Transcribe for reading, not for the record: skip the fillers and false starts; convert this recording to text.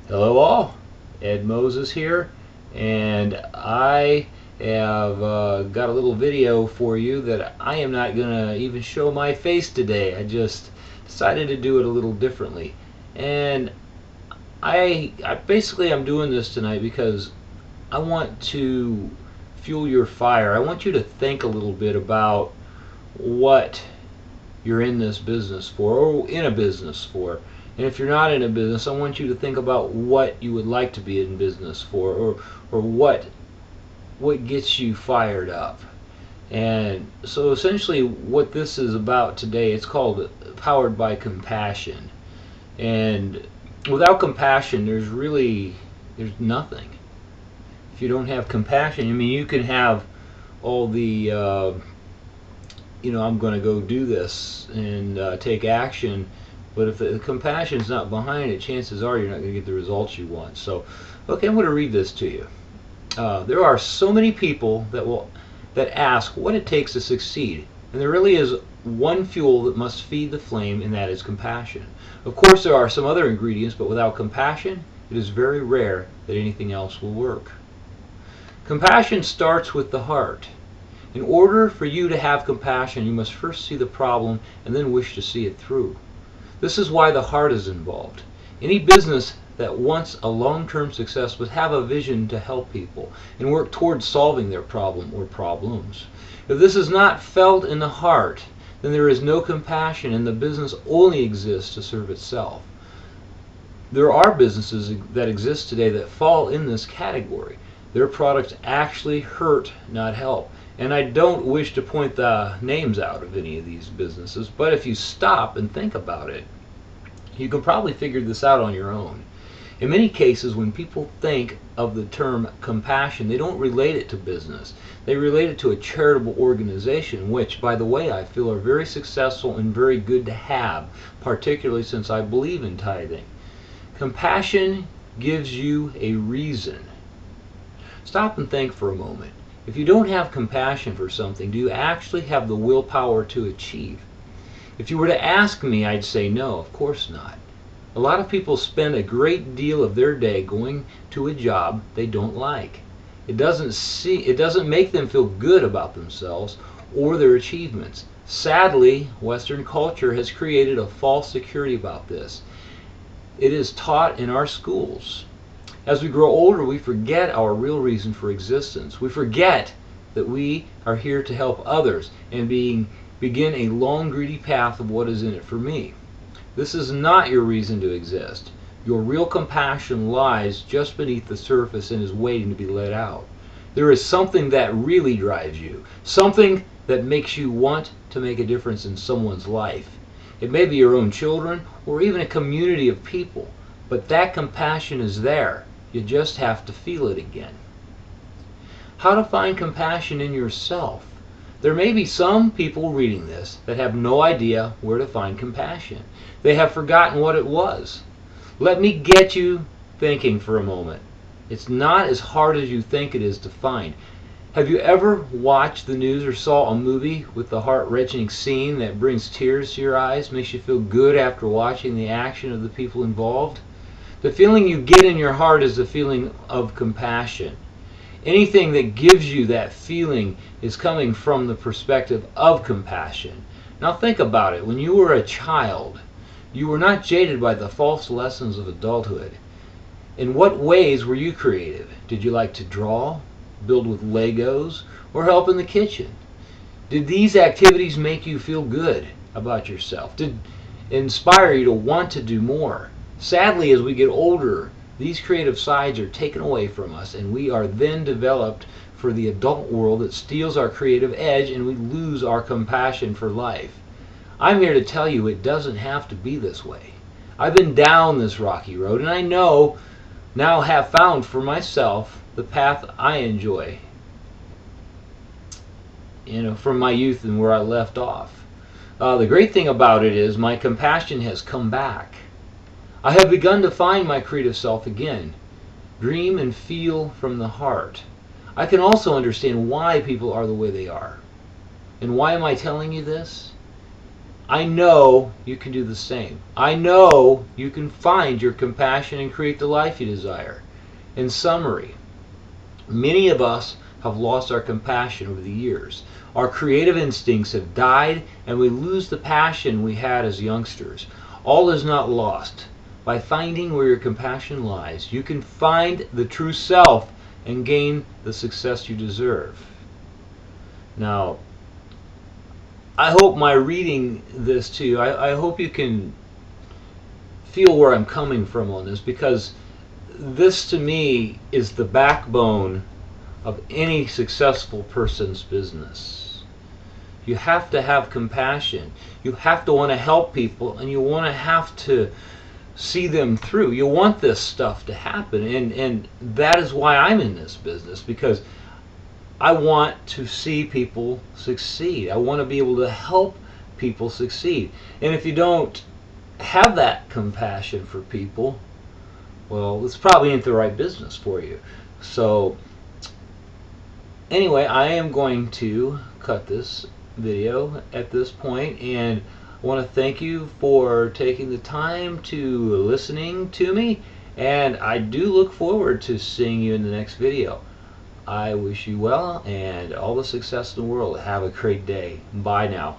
Hello all, Ed Moses here, and I have got a little video for you that I am not going to even show my face today. I just decided to do it a little differently. And I'm doing this tonight because I want to fuel your fire. I want you to think a little bit about what you're in this business for, or in a business for. And if you're not in a business, I want you to think about what you would like to be in business for, or what gets you fired up. And so essentially what this is about today, it's called Powered by Compassion. And without compassion, there's nothing. If you don't have compassion, I mean, you can have all the I'm going to go do this and take action. But if the compassion is not behind it, chances are you're not going to get the results you want. So, okay, I'm going to read this to you. There are so many people that ask what it takes to succeed, and there really is one fuel that must feed the flame, and that is compassion. Of course, there are some other ingredients, but without compassion, it is very rare that anything else will work. Compassion starts with the heart. In order for you to have compassion, you must first see the problem and then wish to see it through. This is why the heart is involved. Any business that wants a long-term success must have a vision to help people and work towards solving their problem or problems. If this is not felt in the heart, then there is no compassion and the business only exists to serve itself. There are businesses that exist today that fall in this category. Their products actually hurt, not help. And I don't wish to point the names out of any of these businesses, but if you stop and think about it, you can probably figure this out on your own. In many cases, when people think of the term compassion, they don't relate it to business. They relate it to a charitable organization, which, by the way, I feel are very successful and very good to have, particularly since I believe in tithing. Compassion gives you a reason. Stop and think for a moment. If you don't have compassion for something, do you actually have the willpower to achieve? If you were to ask me, I'd say no, of course not. A lot of people spend a great deal of their day going to a job they don't like. It doesn't make them feel good about themselves or their achievements. Sadly, Western culture has created a false security about this. It is taught in our schools. As we grow older, we forget our real reason for existence. We forget that we are here to help others and begin a long, greedy path of what is in it for me. This is not your reason to exist. Your real compassion lies just beneath the surface and is waiting to be let out. There is something that really drives you, something that makes you want to make a difference in someone's life. It may be your own children or even a community of people, but that compassion is there. You just have to feel it again. How to find compassion in yourself? There may be some people reading this that have no idea where to find compassion. They have forgotten what it was. Let me get you thinking for a moment. It's not as hard as you think it is to find. Have you ever watched the news or saw a movie with the heart-wrenching scene that brings tears to your eyes, makes you feel good after watching the action of the people involved? The feeling you get in your heart is the feeling of compassion. Anything that gives you that feeling is coming from the perspective of compassion. Now think about it. When you were a child, you were not jaded by the false lessons of adulthood. In what ways were you creative? Did you like to draw, build with Legos, or help in the kitchen? Did these activities make you feel good about yourself? Did it inspire you to want to do more? Sadly, as we get older, these creative sides are taken away from us, and we are then developed for the adult world that steals our creative edge, and we lose our compassion for life. I'm here to tell you it doesn't have to be this way. I've been down this rocky road, and I now have found for myself the path I enjoy, from my youth and where I left off. The great thing about it is my compassion has come back. I have begun to find my creative self again. Dream and feel from the heart. I can also understand why people are the way they are. And why am I telling you this? I know you can do the same. I know you can find your compassion and create the life you desire. In summary, many of us have lost our compassion over the years. Our creative instincts have died, and we lose the passion we had as youngsters. All is not lost. By finding where your compassion lies, you can find the true self and gain the success you deserve. Now, I hope my reading this to you, I hope you can feel where I'm coming from on this, because this to me is the backbone of any successful person's business. You have to have compassion. You have to want to help people, and you want to have to see them through. You want this stuff to happen, and that is why I'm in this business, because I want to see people succeed. I want to be able to help people succeed. And if you don't have that compassion for people, well, this probably ain't the right business for you. So anyway, I am going to cut this video at this point, and I want to thank you for taking the time to listening to me, and I do look forward to seeing you in the next video. I wish you well and all the success in the world. Have a great day. Bye now.